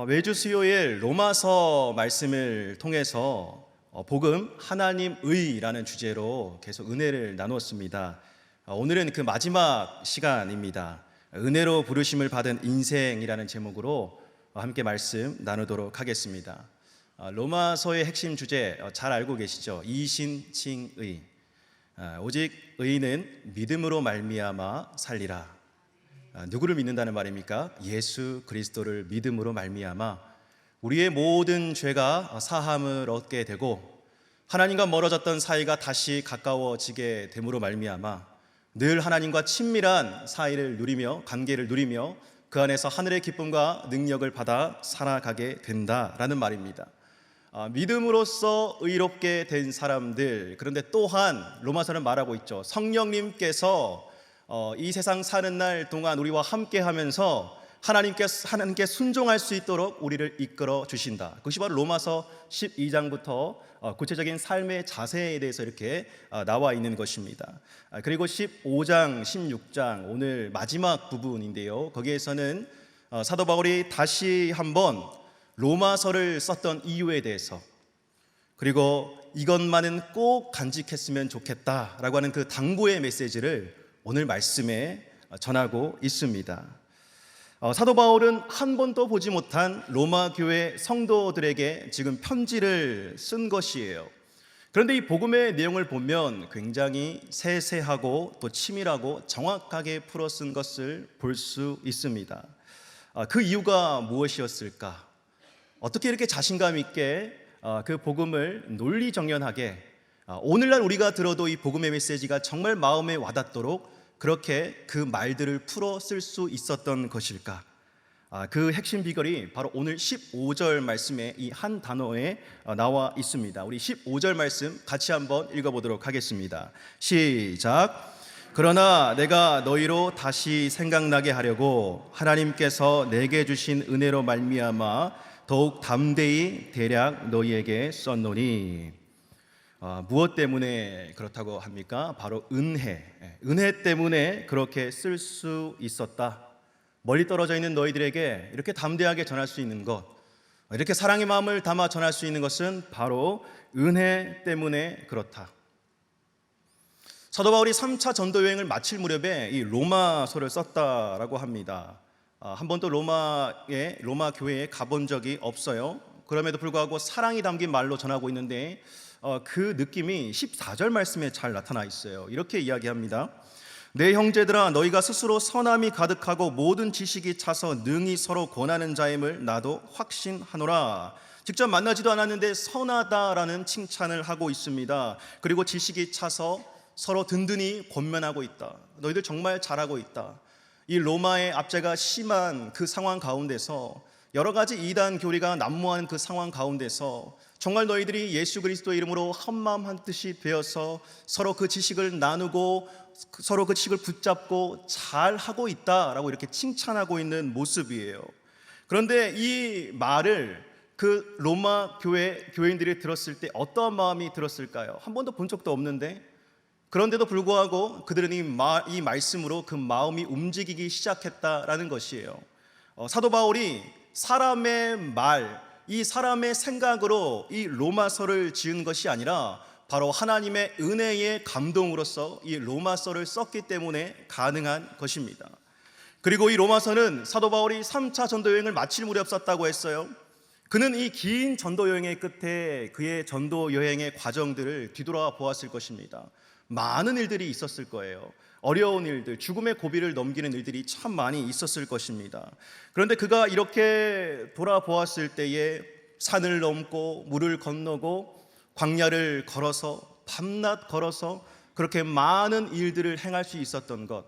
매주 수요일 로마서 말씀을 통해서 복음 하나님의라는 주제로 계속 은혜를 나누었습니다. 오늘은 그 마지막 시간입니다. 은혜로 부르심을 받은 인생이라는 제목으로 함께 말씀 나누도록 하겠습니다. 로마서의 핵심 주제 잘 알고 계시죠? 이신칭의. 오직 의인은 믿음으로 말미암아 살리라. 누구를 믿는다는 말입니까? 예수 그리스도를 믿음으로 말미암아 우리의 모든 죄가 사함을 얻게 되고 하나님과 멀어졌던 사이가 다시 가까워지게 됨으로 말미암아 늘 하나님과 친밀한 사이를 누리며 관계를 누리며 그 안에서 하늘의 기쁨과 능력을 받아 살아가게 된다라는 말입니다. 믿음으로써 의롭게 된 사람들, 그런데 또한 로마서는 말하고 있죠. 성령님께서 이 세상 사는 날 동안 우리와 함께 하면서 하나님께 순종할 수 있도록 우리를 이끌어 주신다. 그것이 바로 로마서 12장부터 구체적인 삶의 자세에 대해서 이렇게 나와 있는 것입니다. 그리고 15장, 16장 오늘 마지막 부분인데요. 거기에서는 사도 바울이 다시 한번 로마서를 썼던 이유에 대해서, 그리고 이것만은 꼭 간직했으면 좋겠다라고 하는 그 당부의 메시지를 오늘 말씀에 전하고 있습니다. 사도 바울은 한 번도 보지 못한 로마 교회 성도들에게 지금 편지를 쓴 것이에요. 그런데 이 복음의 내용을 보면 굉장히 세세하고 또 치밀하고 정확하게 풀어 쓴 것을 볼 수 있습니다. 그 이유가 무엇이었을까? 어떻게 이렇게 자신감 있게 그 복음을 논리정연하게 오늘날 우리가 들어도 이 복음의 메시지가 정말 마음에 와닿도록 그렇게 그 말들을 풀어 쓸 수 있었던 것일까? 그 핵심 비결이 바로 오늘 15절 말씀에 이 한 단어에 나와 있습니다. 우리 15절 말씀 같이 한번 읽어보도록 하겠습니다. 시작. 그러나 내가 너희로 다시 생각나게 하려고 하나님께서 내게 주신 은혜로 말미암아 더욱 담대히 대략 너희에게 썼노니. 무엇 때문에 그렇다고 합니까? 바로 은혜 때문에 그렇게 쓸 수 있었다. 멀리 떨어져 있는 너희들에게 이렇게 담대하게 전할 수 있는 것, 이렇게 사랑의 마음을 담아 전할 수 있는 것은 바로 은혜 때문에 그렇다. 사도 바울이 3차 전도 여행을 마칠 무렵에 이 로마서를 썼다라고 합니다. 한 번도 로마 교회에 가본 적이 없어요. 그럼에도 불구하고 사랑이 담긴 말로 전하고 있는데 그 느낌이 14절 말씀에 잘 나타나 있어요. 이렇게 이야기합니다. 내 형제들아, 너희가 스스로 선함이 가득하고 모든 지식이 차서 능히 서로 권하는 자임을 나도 확신하노라. 직접 만나지도 않았는데 선하다라는 칭찬을 하고 있습니다. 그리고 지식이 차서 서로 든든히 권면하고 있다. 너희들 정말 잘하고 있다. 이 로마의 압제가 심한 그 상황 가운데서, 여러 가지 이단 교리가 난무하는 그 상황 가운데서 정말 너희들이 예수 그리스도의 이름으로 한마음 한뜻이 되어서 서로 그 지식을 나누고 서로 그 지식을 붙잡고 잘하고 있다라고 이렇게 칭찬하고 있는 모습이에요. 그런데 이 말을 그 로마 교회인들이 들었을 때 어떠한 마음이 들었을까요? 한 번도 본 적도 없는데, 그런데도 불구하고 그들은 이 말씀으로 그 마음이 움직이기 시작했다라는 것이에요. 사도 바울이 사람의 말, 이 사람의 생각으로 이 로마서를 지은 것이 아니라 바로 하나님의 은혜의 감동으로서 이 로마서를 썼기 때문에 가능한 것입니다. 그리고 이 로마서는 사도 바울이 3차 전도 여행을 마칠 무렵 썼다고 했어요. 그는 이 긴 전도 여행의 끝에 그의 전도 여행의 과정들을 뒤돌아 보았을 것입니다. 많은 일들이 있었을 거예요. 어려운 일들, 죽음의 고비를 넘기는 일들이 참 많이 있었을 것입니다. 그런데 그가 이렇게 돌아보았을 때에 산을 넘고 물을 건너고 광야를 걸어서 밤낮 걸어서 그렇게 많은 일들을 행할 수 있었던 것,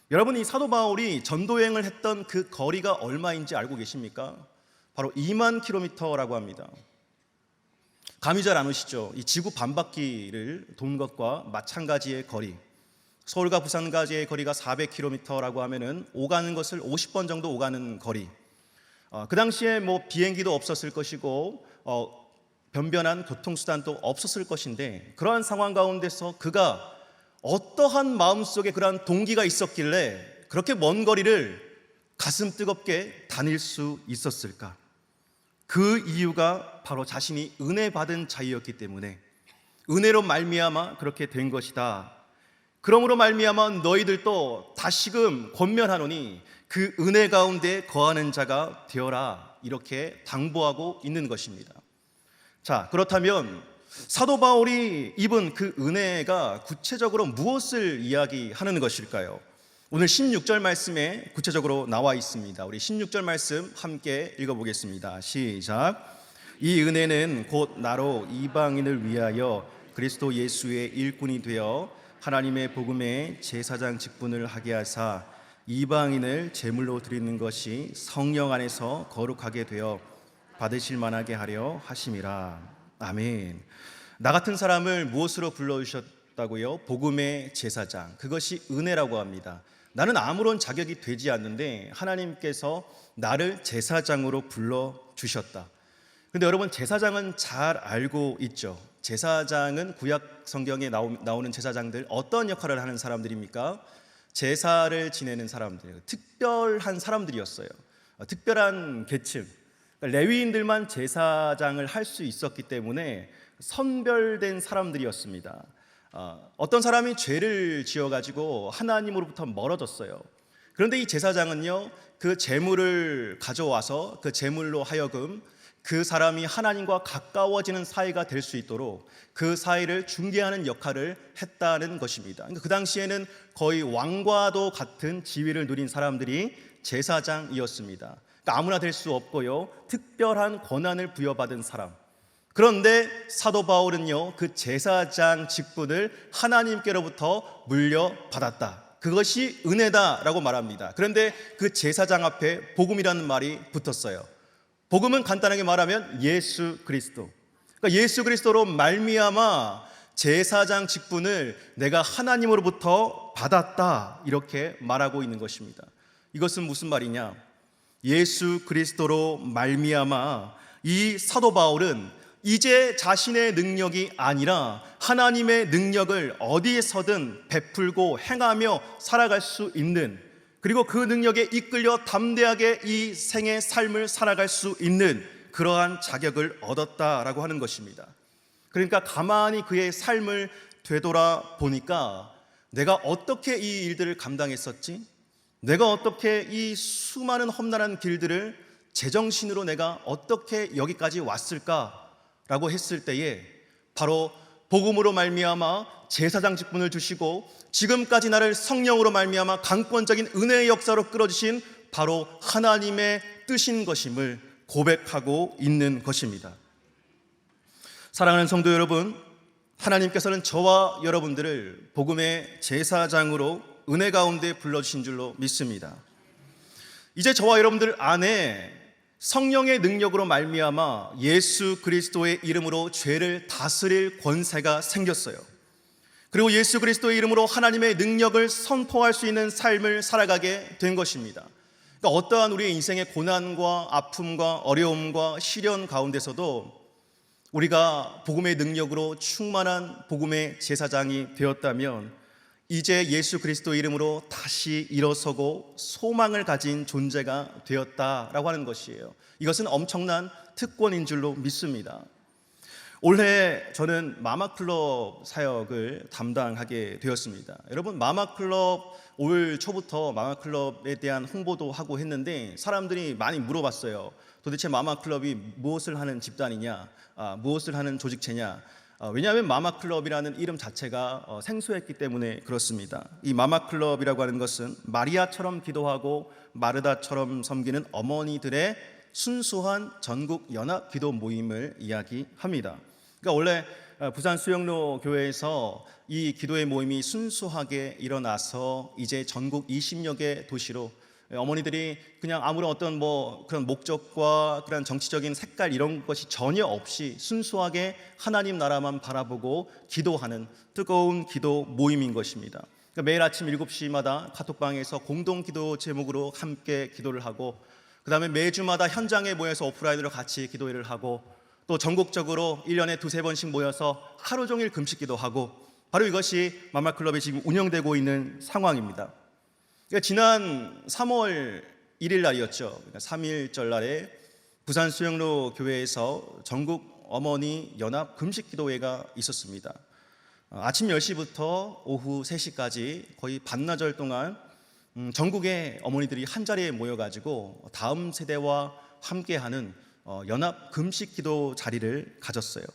여러분, 이 사도 바울이 전도여행을 했던 그 거리가 얼마인지 알고 계십니까? 바로 2만 킬로미터라고 합니다. 감이 잘 안 오시죠? 이 지구 반바퀴를 돈 것과 마찬가지의 거리. 서울과 부산까지의 거리가 400km라고 하면은 오가는 것을 50번 정도 오가는 거리. 그 당시에 뭐 비행기도 없었을 것이고 변변한 교통수단도 없었을 것인데, 그러한 상황 가운데서 그가 어떠한 마음속에 그러한 동기가 있었길래 그렇게 먼 거리를 가슴 뜨겁게 다닐 수 있었을까? 그 이유가 바로 자신이 은혜 받은 자였기 때문에, 은혜로 말미암아 그렇게 된 것이다. 그러므로 말미암아 너희들도 다시금 권면하노니 그 은혜 가운데 거하는 자가 되어라, 이렇게 당부하고 있는 것입니다. 자, 그렇다면 사도 바울이 입은 그 은혜가 구체적으로 무엇을 이야기하는 것일까요? 오늘 16절 말씀에 구체적으로 나와 있습니다. 우리 16절 말씀 함께 읽어보겠습니다. 시작. 이 은혜는 곧 나로 이방인을 위하여 그리스도 예수의 일꾼이 되어 하나님의 복음의 제사장 직분을 하게 하사 이방인을 제물로 드리는 것이 성령 안에서 거룩하게 되어 받으실 만하게 하려 하심이라. 아멘. 나 같은 사람을 무엇으로 불러주셨다고요? 복음의 제사장. 그것이 은혜라고 합니다. 나는 아무런 자격이 되지 않는데 하나님께서 나를 제사장으로 불러주셨다. 근데 여러분, 제사장은 잘 알고 있죠. 제사장은 구약 성경에 나오는 제사장들 어떤 역할을 하는 사람들입니까? 제사를 지내는 사람들, 특별한 사람들이었어요. 특별한 계층, 레위인들만 제사장을 할 수 있었기 때문에 선별된 사람들이었습니다. 어떤 사람이 죄를 지어가지고 하나님으로부터 멀어졌어요. 그런데 이 제사장은요, 그 제물을 가져와서 그 제물로 하여금 그 사람이 하나님과 가까워지는 사이가 될 수 있도록 그 사이를 중개하는 역할을 했다는 것입니다. 그러니까 그 당시에는 거의 왕과도 같은 지위를 누린 사람들이 제사장이었습니다. 그러니까 아무나 될 수 없고요, 특별한 권한을 부여받은 사람. 그런데 사도 바울은요, 그 제사장 직분을 하나님께로부터 물려받았다. 그것이 은혜다라고 말합니다. 그런데 그 제사장 앞에 복음이라는 말이 붙었어요. 복음은 간단하게 말하면 예수 그리스도. 그러니까 예수 그리스도로 말미암아 제사장 직분을 내가 하나님으로부터 받았다, 이렇게 말하고 있는 것입니다. 이것은 무슨 말이냐? 예수 그리스도로 말미암아 이 사도 바울은 이제 자신의 능력이 아니라 하나님의 능력을 어디에서든 베풀고 행하며 살아갈 수 있는, 그리고 그 능력에 이끌려 담대하게 이 생의 삶을 살아갈 수 있는 그러한 자격을 얻었다라고 하는 것입니다. 그러니까 가만히 그의 삶을 되돌아 보니까 내가 어떻게 이 일들을 감당했었지? 내가 어떻게 이 수많은 험난한 길들을 제정신으로 내가 어떻게 여기까지 왔을까라고 했을 때에 바로 복음으로 말미암아 제사장 직분을 주시고 지금까지 나를 성령으로 말미암아 강권적인 은혜의 역사로 끌어주신 바로 하나님의 뜻인 것임을 고백하고 있는 것입니다. 사랑하는 성도 여러분, 하나님께서는 저와 여러분들을 복음의 제사장으로 은혜 가운데 불러주신 줄로 믿습니다. 이제 저와 여러분들 안에 성령의 능력으로 말미암아 예수 그리스도의 이름으로 죄를 다스릴 권세가 생겼어요. 그리고 예수 그리스도의 이름으로 하나님의 능력을 선포할 수 있는 삶을 살아가게 된 것입니다. 그러니까 어떠한 우리의 인생의 고난과 아픔과 어려움과 시련 가운데서도 우리가 복음의 능력으로 충만한 복음의 제사장이 되었다면 이제 예수 그리스도 이름으로 다시 일어서고 소망을 가진 존재가 되었다라고 하는 것이에요. 이것은 엄청난 특권인 줄로 믿습니다. 올해 저는 마마클럽 사역을 담당하게 되었습니다. 여러분, 마마클럽 올 초부터 마마클럽에 대한 홍보도 하고 했는데 사람들이 많이 물어봤어요. 도대체 마마클럽이 무엇을 하는 집단이냐, 무엇을 하는 조직체냐. 왜냐하면 마마클럽이라는 이름 자체가 생소했기 때문에 그렇습니다. 이 마마클럽이라고 하는 것은 마리아처럼 기도하고 마르다처럼 섬기는 어머니들의 순수한 전국 연합 기도 모임을 이야기합니다. 그러니까 원래 부산 수영로 교회에서 이 기도의 모임이 순수하게 일어나서 이제 전국 20여 개 도시로 어머니들이 그냥 아무런 어떤 그런 목적과 그런 정치적인 색깔 이런 것이 전혀 없이 순수하게 하나님 나라만 바라보고 기도하는 뜨거운 기도 모임인 것입니다. 그러니까 매일 아침 7시마다 카톡방에서 공동 기도 제목으로 함께 기도를 하고, 그 다음에 매주마다 현장에 모여서 오프라인으로 같이 기도회를 하고, 또 전국적으로 1년에 2-3번씩 모여서 하루 종일 금식 기도하고, 바로 이것이 마마클럽이 지금 운영되고 있는 상황입니다. 그러니까 지난 3월 1일 날이었죠. 그러니까 3일절 날에 부산 수영로 교회에서 전국 어머니 연합 금식 기도회가 있었습니다. 아침 10시부터 오후 3시까지 거의 반나절 동안 전국의 어머니들이 한자리에 모여가지고 다음 세대와 함께하는 연합 금식 기도 자리를 가졌어요.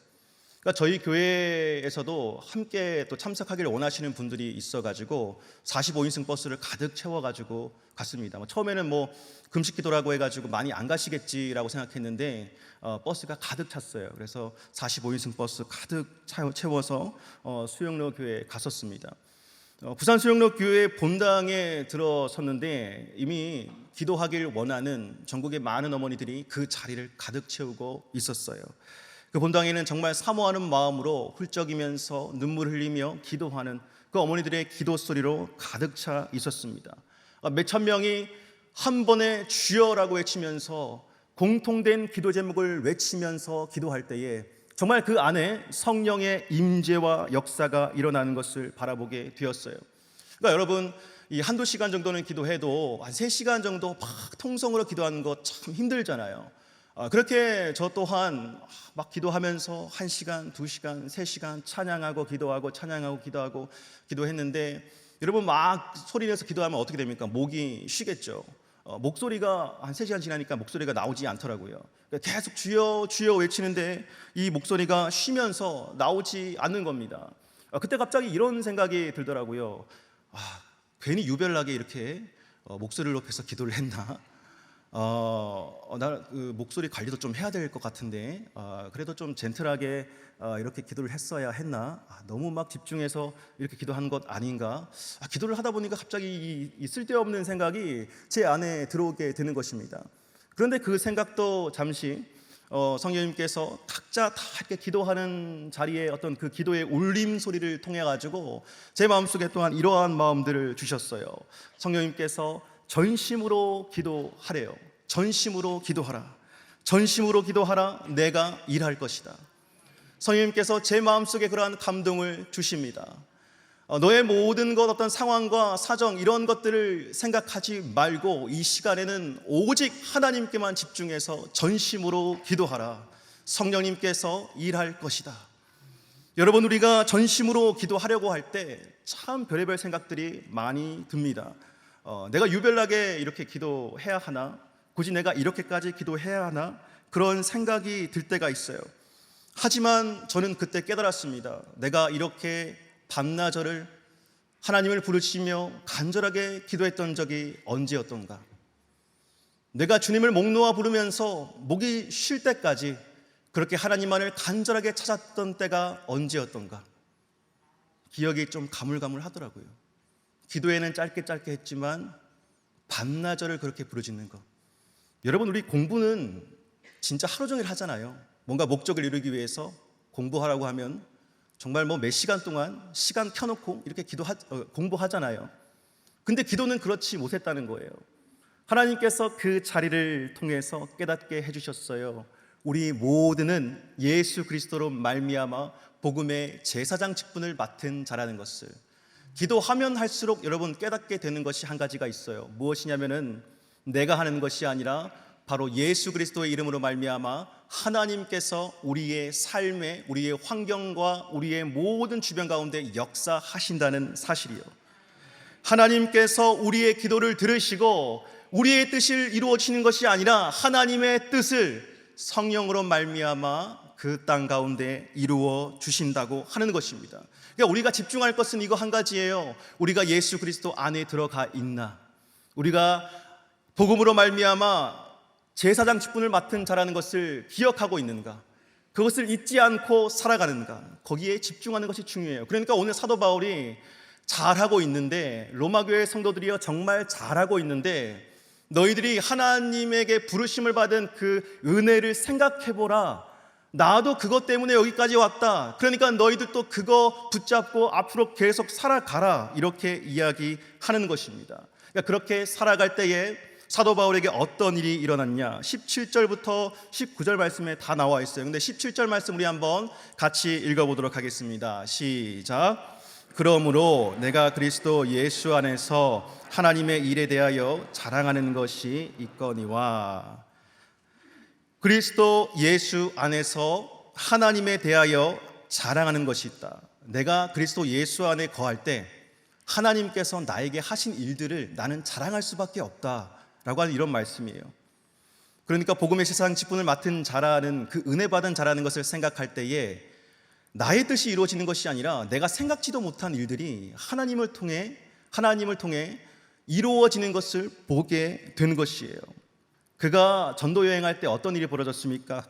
그러니까 저희 교회에서도 함께 또 참석하기를 원하시는 분들이 있어가지고 45인승 버스를 가득 채워가지고 갔습니다. 처음에는 금식 기도라고 해가지고 많이 안 가시겠지라고 생각했는데 버스가 가득 찼어요. 그래서 45인승 버스 가득 채워서 수영로 교회에 갔었습니다. 부산 수영로 교회 본당에 들어섰는데 이미 기도하길 원하는 전국의 많은 어머니들이 그 자리를 가득 채우고 있었어요. 그 본당에는 정말 사모하는 마음으로 훌쩍이면서 눈물 흘리며 기도하는 그 어머니들의 기도 소리로 가득 차 있었습니다. 몇천 명이 한 번에 주여라고 외치면서 공통된 기도 제목을 외치면서 기도할 때에 정말 그 안에 성령의 임재와 역사가 일어나는 것을 바라보게 되었어요. 그러니까 여러분, 이 한두 시간 정도는 기도해도 한 3시간 정도 막 통성으로 기도하는 거 참 힘들잖아요. 그렇게 저 또한 막 기도하면서 1시간, 2시간, 3시간 찬양하고 기도하고 찬양하고 기도하고 기도했는데 여러분 막 소리내서 기도하면 어떻게 됩니까? 목이 쉬겠죠. 목소리가 한 3시간 지나니까 목소리가 나오지 않더라고요. 계속 주여 주여 외치는데 이 목소리가 쉬면서 나오지 않는 겁니다. 그때 갑자기 이런 생각이 들더라고요. 괜히 유별나게 이렇게 목소리를 높여서 기도를 했나? 나 그 목소리 관리도 좀 해야 될 것 같은데 그래도 좀 젠틀하게 이렇게 기도를 했어야 했나? 너무 막 집중해서 이렇게 기도한 것 아닌가? 기도를 하다 보니까 갑자기 이 쓸데없는 생각이 제 안에 들어오게 되는 것입니다. 그런데 그 생각도 잠시 성령님께서 각자 다 이렇게 기도하는 자리에 어떤 그 기도의 울림 소리를 통해 가지고 제 마음속에 또한 이러한 마음들을 주셨어요. 성령님께서 전심으로 기도하래요. 전심으로 기도하라. 전심으로 기도하라. 내가 일할 것이다. 성령님께서 제 마음속에 그러한 감동을 주십니다. 너의 모든 것, 어떤 상황과 사정 이런 것들을 생각하지 말고 이 시간에는 오직 하나님께만 집중해서 전심으로 기도하라. 성령님께서 일할 것이다. 여러분, 우리가 전심으로 기도하려고 할 때 참 별의별 생각들이 많이 듭니다. 내가 유별나게 이렇게 기도해야 하나? 굳이 내가 이렇게까지 기도해야 하나? 그런 생각이 들 때가 있어요. 하지만 저는 그때 깨달았습니다. 내가 이렇게 밤낮을 하나님을 부르시며 간절하게 기도했던 적이 언제였던가? 내가 주님을 목 놓아 부르면서 목이 쉴 때까지 그렇게 하나님만을 간절하게 찾았던 때가 언제였던가? 기억이 좀 가물가물하더라고요. 기도에는 짧게 했지만 밤낮을 그렇게 부르짖는 것. 여러분, 우리 공부는 진짜 하루 종일 하잖아요. 뭔가 목적을 이루기 위해서 공부하라고 하면 정말 몇 시간 동안 시간 켜놓고 이렇게 공부하잖아요. 근데 기도는 그렇지 못했다는 거예요. 하나님께서 그 자리를 통해서 깨닫게 해주셨어요. 우리 모두는 예수 그리스도로 말미암아 복음의 제사장 직분을 맡은 자라는 것을. 기도하면 할수록 여러분 깨닫게 되는 것이 한 가지가 있어요. 무엇이냐면은 내가 하는 것이 아니라 바로 예수 그리스도의 이름으로 말미암아 하나님께서 우리의 삶에, 우리의 환경과 우리의 모든 주변 가운데 역사하신다는 사실이요. 하나님께서 우리의 기도를 들으시고 우리의 뜻을 이루어지는 것이 아니라 하나님의 뜻을 성령으로 말미암아 그 땅 가운데 이루어 주신다고 하는 것입니다. 그러니까 우리가 집중할 것은 이거 한 가지예요. 우리가 예수 그리스도 안에 들어가 있나? 우리가 복음으로 말미암아 제사장 직분을 맡은 자라는 것을 기억하고 있는가? 그것을 잊지 않고 살아가는가? 거기에 집중하는 것이 중요해요. 그러니까 오늘 사도 바울이 잘하고 있는데, 로마교회 성도들이요 정말 잘하고 있는데 너희들이 하나님에게 부르심을 받은 그 은혜를 생각해보라. 나도 그것 때문에 여기까지 왔다. 그러니까 너희들도 그거 붙잡고 앞으로 계속 살아가라. 이렇게 이야기하는 것입니다. 그러니까 그렇게 살아갈 때에 사도 바울에게 어떤 일이 일어났냐? 17절부터 19절 말씀에 다 나와 있어요. 근데 17절 말씀 우리 한번 같이 읽어보도록 하겠습니다. 시작. 그러므로 내가 그리스도 예수 안에서 하나님의 일에 대하여 자랑하는 것이 있거니와. 그리스도 예수 안에서 하나님에 대하여 자랑하는 것이 있다. 내가 그리스도 예수 안에 거할 때 하나님께서 나에게 하신 일들을 나는 자랑할 수밖에 없다라고 하는 이런 말씀이에요. 그러니까 복음의 세상 직분을 맡은 자라는, 그 은혜 받은 자라는 것을 생각할 때에 나의 뜻이 이루어지는 것이 아니라 내가 생각지도 못한 일들이 하나님을 통해 이루어지는 것을 보게 된 것이에요. 그가 전도 여행할 때 어떤 일이 벌어졌습니까?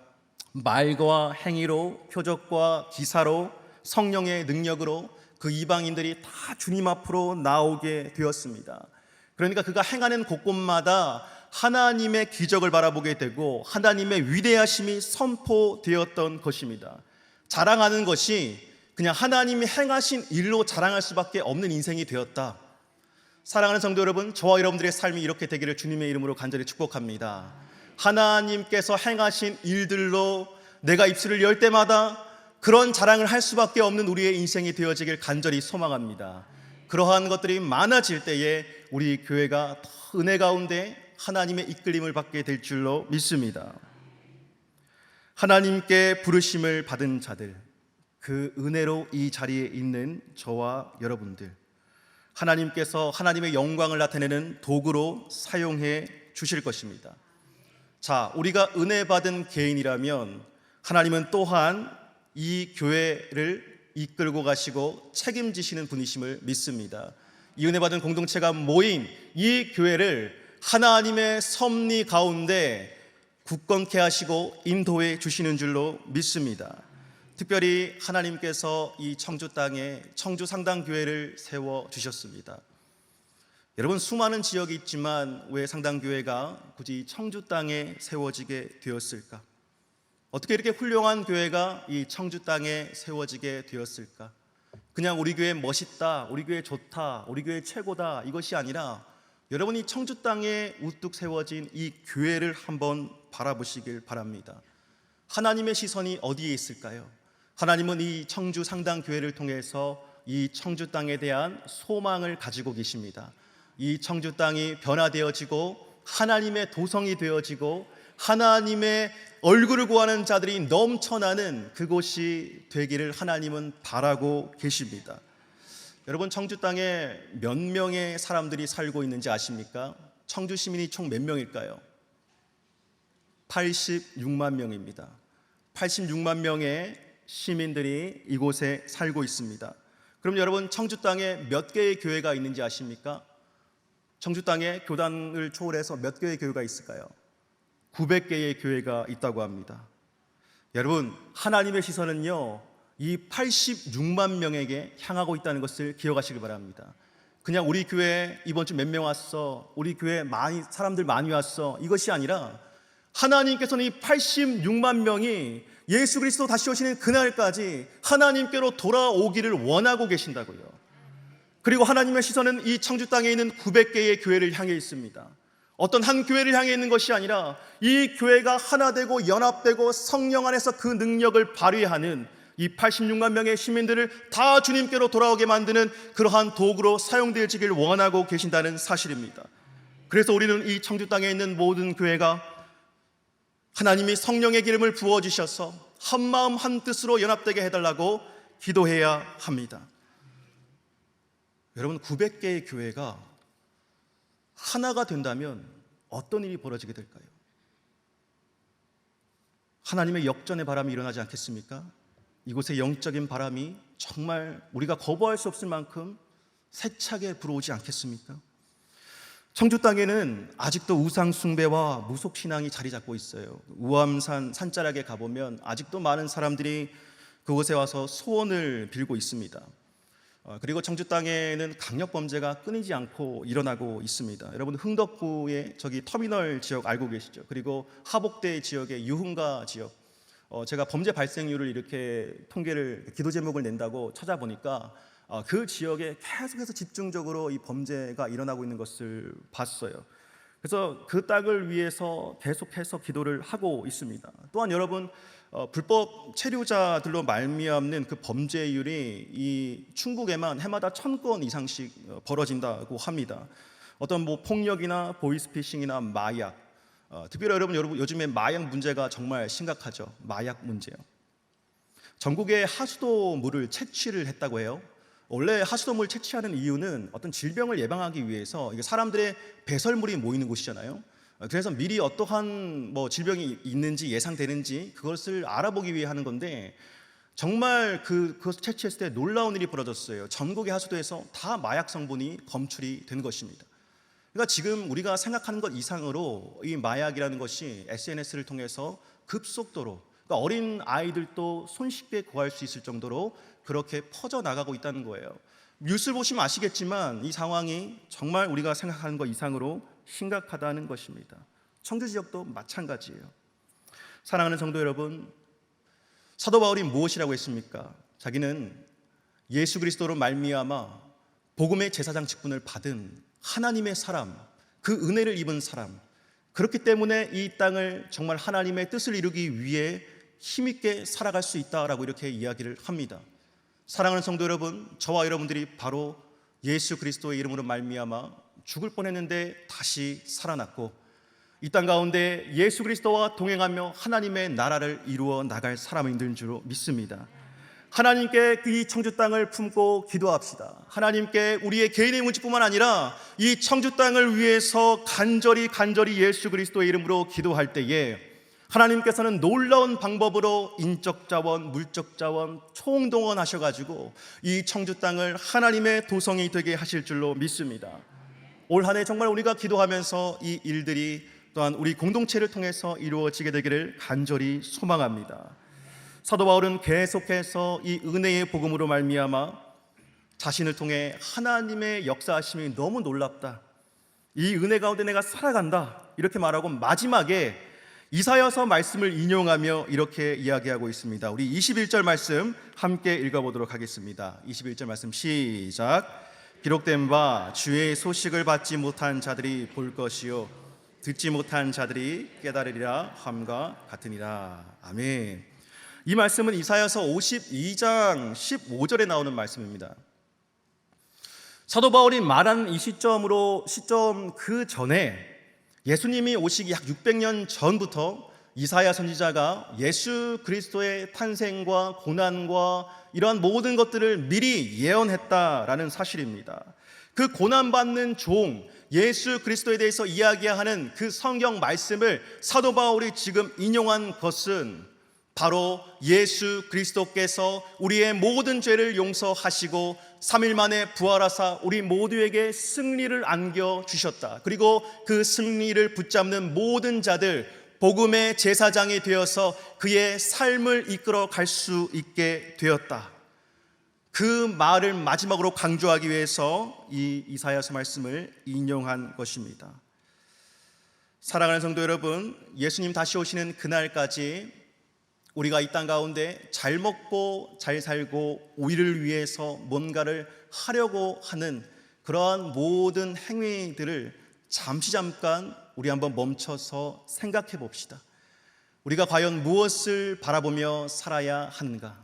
말과 행위로, 표적과 기사로, 성령의 능력으로 그 이방인들이 다 주님 앞으로 나오게 되었습니다. 그러니까 그가 행하는 곳곳마다 하나님의 기적을 바라보게 되고 하나님의 위대하심이 선포되었던 것입니다. 자랑하는 것이 그냥 하나님이 행하신 일로 자랑할 수밖에 없는 인생이 되었다. 사랑하는 성도 여러분, 저와 여러분들의 삶이 이렇게 되기를 주님의 이름으로 간절히 축복합니다. 하나님께서 행하신 일들로 내가 입술을 열 때마다 그런 자랑을 할 수밖에 없는 우리의 인생이 되어지길 간절히 소망합니다. 그러한 것들이 많아질 때에 우리 교회가 더 은혜 가운데 하나님의 이끌림을 받게 될 줄로 믿습니다. 하나님께 부르심을 받은 자들, 그 은혜로 이 자리에 있는 저와 여러분들, 하나님께서 하나님의 영광을 나타내는 도구로 사용해 주실 것입니다. 자, 우리가 은혜 받은 개인이라면 하나님은 또한 이 교회를 이끌고 가시고 책임지시는 분이심을 믿습니다. 이 은혜 받은 공동체가 모인 이 교회를 하나님의 섭리 가운데 굳건케 하시고 인도해 주시는 줄로 믿습니다. 특별히 하나님께서 이 청주 땅에 청주 상당교회를 세워 주셨습니다. 여러분, 수많은 지역이 있지만 왜 상당교회가 굳이 청주 땅에 세워지게 되었을까? 어떻게 이렇게 훌륭한 교회가 이 청주 땅에 세워지게 되었을까? 그냥 우리 교회 멋있다, 우리 교회 좋다, 우리 교회 최고다, 이것이 아니라 여러분이 청주 땅에 우뚝 세워진 이 교회를 한번 바라보시길 바랍니다. 하나님의 시선이 어디에 있을까요? 하나님은 이 청주 상당교회를 통해서 이 청주 땅에 대한 소망을 가지고 계십니다. 이 청주 땅이 변화되어지고 하나님의 도성이 되어지고 하나님의 얼굴을 구하는 자들이 넘쳐나는 그곳이 되기를 하나님은 바라고 계십니다. 여러분, 청주 땅에 몇 명의 사람들이 살고 있는지 아십니까? 청주 시민이 총 몇 명일까요? 86만 명입니다. 86만 명의 시민들이 이곳에 살고 있습니다. 그럼 여러분, 청주 땅에 몇 개의 교회가 있는지 아십니까? 청주 땅에 교단을 초월해서 몇 개의 교회가 있을까요? 900개의 교회가 있다고 합니다. 여러분, 하나님의 시선은요, 이 86만 명에게 향하고 있다는 것을 기억하시기 바랍니다. 그냥 우리 교회 이번 주 몇 명 왔어, 우리 교회 사람들 많이 왔어, 이것이 아니라 하나님께서는 이 86만 명이 예수 그리스도 다시 오시는 그날까지 하나님께로 돌아오기를 원하고 계신다고요. 그리고 하나님의 시선은 이 청주 땅에 있는 900개의 교회를 향해 있습니다. 어떤 한 교회를 향해 있는 것이 아니라 이 교회가 하나 되고 연합되고 성령 안에서 그 능력을 발휘하는 이 86만 명의 시민들을 다 주님께로 돌아오게 만드는 그러한 도구로 사용되어지길 원하고 계신다는 사실입니다. 그래서 우리는 이 청주 땅에 있는 모든 교회가 하나님이 성령의 기름을 부어주셔서 한마음 한뜻으로 연합되게 해달라고 기도해야 합니다. 여러분, 900개의 교회가 하나가 된다면 어떤 일이 벌어지게 될까요? 하나님의 역전의 바람이 일어나지 않겠습니까? 이곳에 영적인 바람이 정말 우리가 거부할 수 없을 만큼 세차게 불어오지 않겠습니까? 청주 땅에는 아직도 우상 숭배와 무속 신앙이 자리 잡고 있어요. 우암산 산자락에 가보면 아직도 많은 사람들이 그곳에 와서 소원을 빌고 있습니다. 그리고 청주 땅에는 강력 범죄가 끊이지 않고 일어나고 있습니다. 여러분, 흥덕구의 저기 터미널 지역 알고 계시죠? 그리고 하복대 지역의 유흥가 지역, 제가 범죄 발생률을 이렇게 통계를 기도 제목을 낸다고 찾아보니까 그 지역에 계속해서 집중적으로 이 범죄가 일어나고 있는 것을 봤어요. 그래서 그 땅을 위해서 계속해서 기도를 하고 있습니다. 또한 여러분, 불법 체류자들로 말미암는 그 범죄율이 이 충북에만 해마다 1,000건 이상씩 벌어진다고 합니다. 어떤 폭력이나 보이스피싱이나 마약, 특별히 여러분 요즘에 마약 문제가 정말 심각하죠. 마약 문제요. 전국에 하수도물을 채취를 했다고 해요. 원래 하수도물 채취하는 이유는 어떤 질병을 예방하기 위해서 이게 사람들의 배설물이 모이는 곳이잖아요. 그래서 미리 어떠한 질병이 있는지 예상되는지 그것을 알아보기 위해 하는 건데, 정말 그것을 채취했을 때 놀라운 일이 벌어졌어요. 전국의 하수도에서 다 마약 성분이 검출이 된 것입니다. 그러니까 지금 우리가 생각하는 것 이상으로 이 마약이라는 것이 SNS를 통해서 급속도로, 그러니까 어린 아이들도 손쉽게 구할 수 있을 정도로 그렇게 퍼져나가고 있다는 거예요. 뉴스를 보시면 아시겠지만 이 상황이 정말 우리가 생각하는 것 이상으로 심각하다는 것입니다. 청주 지역도 마찬가지예요. 사랑하는 성도 여러분, 사도 바울이 무엇이라고 했습니까? 자기는 예수 그리스도로 말미암아 복음의 제사장 직분을 받은 하나님의 사람, 그 은혜를 입은 사람, 그렇기 때문에 이 땅을 정말 하나님의 뜻을 이루기 위해 힘있게 살아갈 수 있다라고 이렇게 이야기를 합니다. 사랑하는 성도 여러분, 저와 여러분들이 바로 예수 그리스도의 이름으로 말미암아 죽을 뻔했는데 다시 살아났고, 이 땅 가운데 예수 그리스도와 동행하며 하나님의 나라를 이루어 나갈 사람인 줄 믿습니다. 하나님께 이 청주 땅을 품고 기도합시다. 하나님께 우리의 개인의 문제뿐만 아니라 이 청주 땅을 위해서 간절히 예수 그리스도의 이름으로 기도할 때에 하나님께서는 놀라운 방법으로 인적 자원, 물적 자원 총동원하셔가지고 이 청주 땅을 하나님의 도성이 되게 하실 줄로 믿습니다. 올 한 해 정말 우리가 기도하면서 이 일들이 또한 우리 공동체를 통해서 이루어지게 되기를 간절히 소망합니다. 사도 바울은 계속해서 이 은혜의 복음으로 말미암아 자신을 통해 하나님의 역사하심이 너무 놀랍다, 이 은혜 가운데 내가 살아간다, 이렇게 말하고 마지막에 이사야서 말씀을 인용하며 이렇게 이야기하고 있습니다. 우리 21절 말씀 함께 읽어보도록 하겠습니다. 21절 말씀 시작. 기록된 바 주의 소식을 받지 못한 자들이 볼 것이요 듣지 못한 자들이 깨달으리라 함과 같으니라. 아멘. 이 말씀은 이사야서 52장 15절에 나오는 말씀입니다. 사도 바울이 말한 이 시점 그 전에 예수님이 오시기 약 600년 전부터 이사야 선지자가 예수 그리스도의 탄생과 고난과 이러한 모든 것들을 미리 예언했다라는 사실입니다. 그 고난받는 종 예수 그리스도에 대해서 이야기하는 그 성경 말씀을 사도 바울이 지금 인용한 것은 바로 예수 그리스도께서 우리의 모든 죄를 용서하시고 3일 만에 부활하사 우리 모두에게 승리를 안겨주셨다. 그리고 그 승리를 붙잡는 모든 자들 복음의 제사장이 되어서 그의 삶을 이끌어 갈 수 있게 되었다. 그 말을 마지막으로 강조하기 위해서 이 이사야서 말씀을 인용한 것입니다. 사랑하는 성도 여러분, 예수님 다시 오시는 그날까지 우리가 이 땅 가운데 잘 먹고 잘 살고 우리를 위해서 뭔가를 하려고 하는 그러한 모든 행위들을 잠깐 우리 한번 멈춰서 생각해 봅시다. 우리가 과연 무엇을 바라보며 살아야 하는가?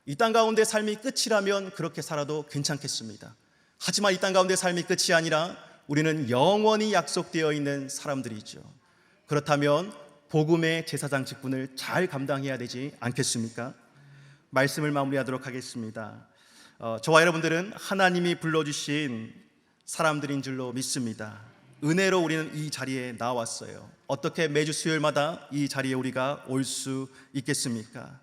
이 땅 가운데 삶이 끝이라면 그렇게 살아도 괜찮겠습니다. 하지만 이 땅 가운데 삶이 끝이 아니라 우리는 영원히 약속되어 있는 사람들이죠. 그렇다면 복음의 제사장 직분을 잘 감당해야 되지 않겠습니까? 말씀을 마무리하도록 하겠습니다. 저와 여러분들은 하나님이 불러주신 사람들인 줄로 믿습니다. 은혜로 우리는 이 자리에 나왔어요. 어떻게 매주 수요일마다 이 자리에 우리가 올 수 있겠습니까?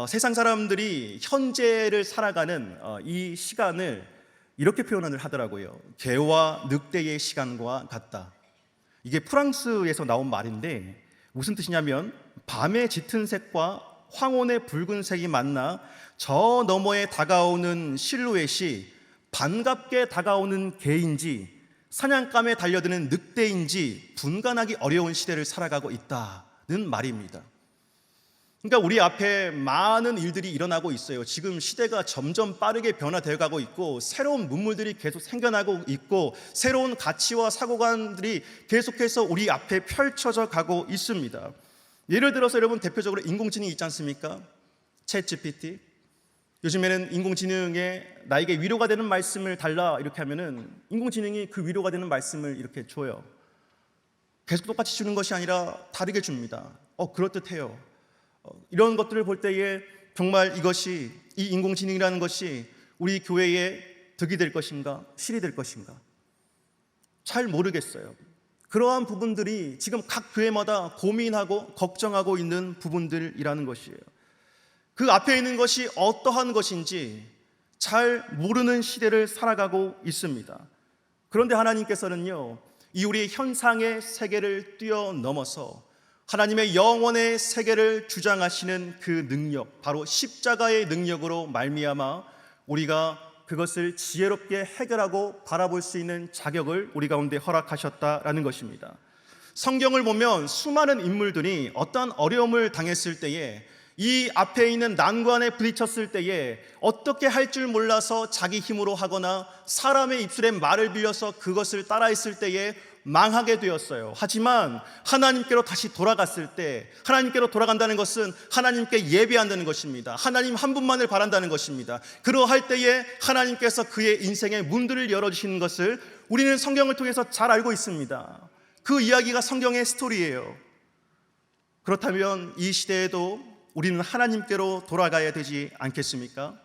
세상 사람들이 현재를 살아가는 이 시간을 이렇게 표현을 하더라고요. 개와 늑대의 시간과 같다. 이게 프랑스에서 나온 말인데 무슨 뜻이냐면 밤의 짙은 색과 황혼의 붉은색이 만나 저 너머에 다가오는 실루엣이 반갑게 다가오는 개인지 사냥감에 달려드는 늑대인지 분간하기 어려운 시대를 살아가고 있다는 말입니다. 그러니까 우리 앞에 많은 일들이 일어나고 있어요. 지금 시대가 점점 빠르게 변화되어 가고 있고, 새로운 문물들이 계속 생겨나고 있고, 새로운 가치와 사고관들이 계속해서 우리 앞에 펼쳐져 가고 있습니다. 예를 들어서 여러분, 대표적으로 인공지능이 있지 않습니까? 챗 GPT. 요즘에는 인공지능에 나에게 위로가 되는 말씀을 달라 이렇게 하면은 인공지능이 그 위로가 되는 말씀을 이렇게 줘요. 계속 똑같이 주는 것이 아니라 다르게 줍니다. 그럴듯해요. 이런 것들을 볼 때에 정말 이것이, 이 인공지능이라는 것이 우리 교회에 득이 될 것인가, 실이 될 것인가 잘 모르겠어요. 그러한 부분들이 지금 각 교회마다 고민하고 걱정하고 있는 부분들이라는 것이에요. 그 앞에 있는 것이 어떠한 것인지 잘 모르는 시대를 살아가고 있습니다. 그런데 하나님께서는요, 이 우리 현상의 세계를 뛰어넘어서 하나님의 영원의 세계를 주장하시는 그 능력, 바로 십자가의 능력으로 말미암아 우리가 그것을 지혜롭게 해결하고 바라볼 수 있는 자격을 우리 가운데 허락하셨다라는 것입니다. 성경을 보면 수많은 인물들이 어떠한 어려움을 당했을 때에, 이 앞에 있는 난관에 부딪혔을 때에 어떻게 할 줄 몰라서 자기 힘으로 하거나 사람의 입술에 말을 빌려서 그것을 따라했을 때에 망하게 되었어요. 하지만 하나님께로 다시 돌아갔을 때, 하나님께로 돌아간다는 것은 하나님께 예배한다는 것입니다. 하나님 한 분만을 바란다는 것입니다. 그러할 때에 하나님께서 그의 인생의 문들을 열어주시는 것을 우리는 성경을 통해서 잘 알고 있습니다. 그 이야기가 성경의 스토리예요. 그렇다면 이 시대에도 우리는 하나님께로 돌아가야 되지 않겠습니까?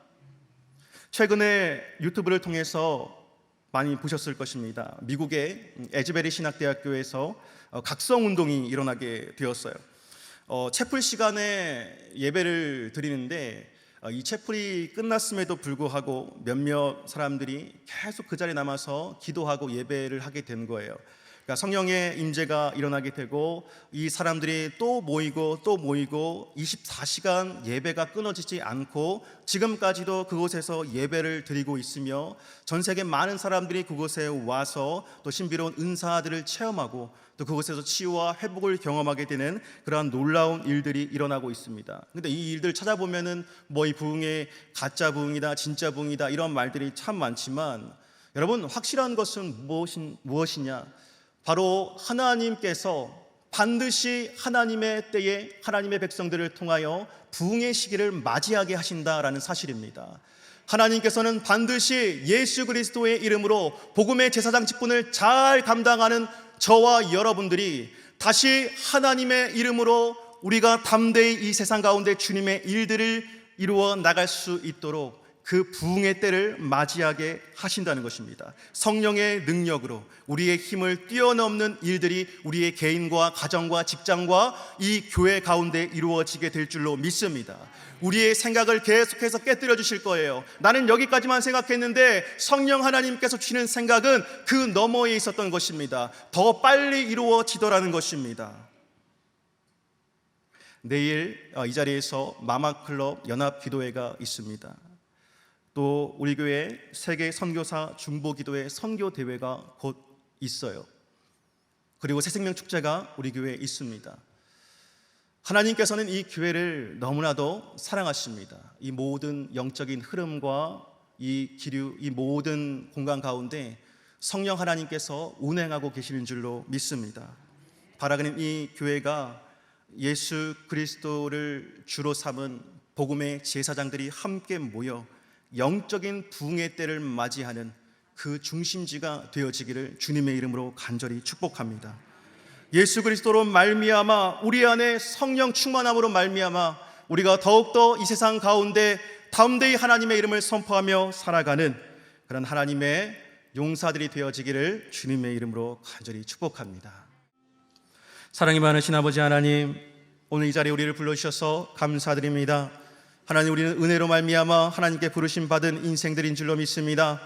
최근에 유튜브를 통해서 많이 보셨을 것입니다. 미국의 에즈베리 신학대학교에서 각성운동이 일어나게 되었어요. 채플 시간에 예배를 드리는데, 이 채플이 끝났음에도 불구하고 몇몇 사람들이 계속 그 자리에 남아서 기도하고 예배를 하게 된 거예요. 그러니까 성령의 임재가 일어나게 되고, 이 사람들이 또 모이고 또 모이고 24시간 예배가 끊어지지 않고 지금까지도 그곳에서 예배를 드리고 있으며, 전 세계 많은 사람들이 그곳에 와서 또 신비로운 은사들을 체험하고 또 그곳에서 치유와 회복을 경험하게 되는 그러한 놀라운 일들이 일어나고 있습니다. 근데 이 일들 찾아보면은 이 부흥의 가짜 부흥이다, 진짜 부흥이다, 이런 말들이 참 많지만, 여러분, 확실한 것은 무엇이냐? 바로 하나님께서 반드시 하나님의 때에 하나님의 백성들을 통하여 부흥의 시기를 맞이하게 하신다라는 사실입니다. 하나님께서는 반드시 예수 그리스도의 이름으로 복음의 제사장 직분을 잘 감당하는 저와 여러분들이 다시 하나님의 이름으로 우리가 담대히 이 세상 가운데 주님의 일들을 이루어 나갈 수 있도록 그 부흥의 때를 맞이하게 하신다는 것입니다. 성령의 능력으로 우리의 힘을 뛰어넘는 일들이 우리의 개인과 가정과 직장과 이 교회 가운데 이루어지게 될 줄로 믿습니다. 우리의 생각을 계속해서 깨뜨려 주실 거예요. 나는 여기까지만 생각했는데 성령 하나님께서 주시는 생각은 그 너머에 있었던 것입니다. 더 빨리 이루어지더라는 것입니다. 내일 이 자리에서 마마클럽 연합기도회가 있습니다. 또 우리 교회 세계 선교사 중보기도회 선교대회가 곧 있어요. 그리고 새생명 축제가 우리 교회에 있습니다. 하나님께서는 이 교회를 너무나도 사랑하십니다. 이 모든 영적인 흐름과 이 기류, 이 모든 공간 가운데 성령 하나님께서 운행하고 계시는 줄로 믿습니다. 바라기는 이 교회가 예수 그리스도를 주로 삼은 복음의 제사장들이 함께 모여 영적인 부흥의 때를 맞이하는 그 중심지가 되어지기를 주님의 이름으로 간절히 축복합니다. 예수 그리스도로 말미암아 우리 안에 성령 충만함으로 말미암아 우리가 더욱더 이 세상 가운데 담대히 하나님의 이름을 선포하며 살아가는 그런 하나님의 용사들이 되어지기를 주님의 이름으로 간절히 축복합니다. 사랑이 많으신 아버지 하나님, 오늘 이 자리에 우리를 불러주셔서 감사드립니다. 하나님, 우리는 은혜로 말미암아 하나님께 부르심 받은 인생들인 줄로 믿습니다.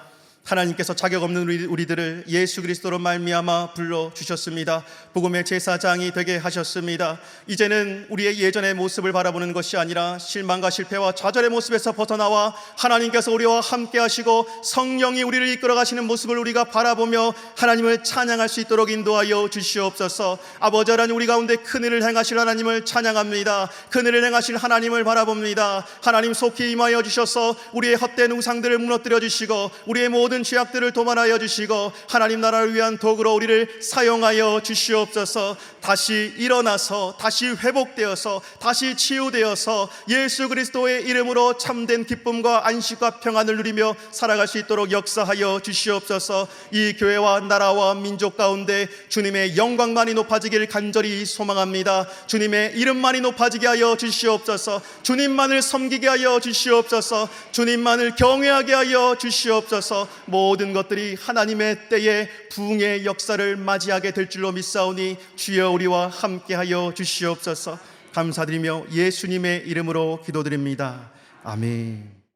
하나님께서 자격 없는 우리들을 예수 그리스도로 말미암아 불러주셨습니다. 복음의 제사장이 되게 하셨습니다. 이제는 우리의 예전의 모습을 바라보는 것이 아니라 실망과 실패와 좌절의 모습에서 벗어나와 하나님께서 우리와 함께 하시고 성령이 우리를 이끌어 가시는 모습을 우리가 바라보며 하나님을 찬양할 수 있도록 인도하여 주시옵소서. 아버지 하나님, 우리 가운데 큰 일을 행하실 하나님을 찬양합니다. 큰 일을 행하실 하나님을 바라봅니다. 하나님 속히 임하여 주셔서 우리의 헛된 우상들을 무너뜨려 주시고 우리의 모든 죄악들을 도말하여 주시고 하나님 나라를 위한 도구로 우리를 사용하여 주시옵소서. 다시 일어나서 다시 회복되어서 다시 치유되어서 예수 그리스도의 이름으로 참된 기쁨과 안식과 평안을 누리며 살아갈 수 있도록 역사하여 주시옵소서. 이 교회와 나라와 민족 가운데 주님의 영광만이 높아지길 간절히 소망합니다. 주님의 이름만이 높아지게 하여 주시옵소서. 주님만을 섬기게 하여 주시옵소서. 주님만을 경외하게 하여 주시옵소서. 모든 것들이 하나님의 때에 부흥의 역사를 맞이하게 될 줄로 믿사오니 주여 우리와 함께하여 주시옵소서. 감사드리며 예수님의 이름으로 기도드립니다. 아멘.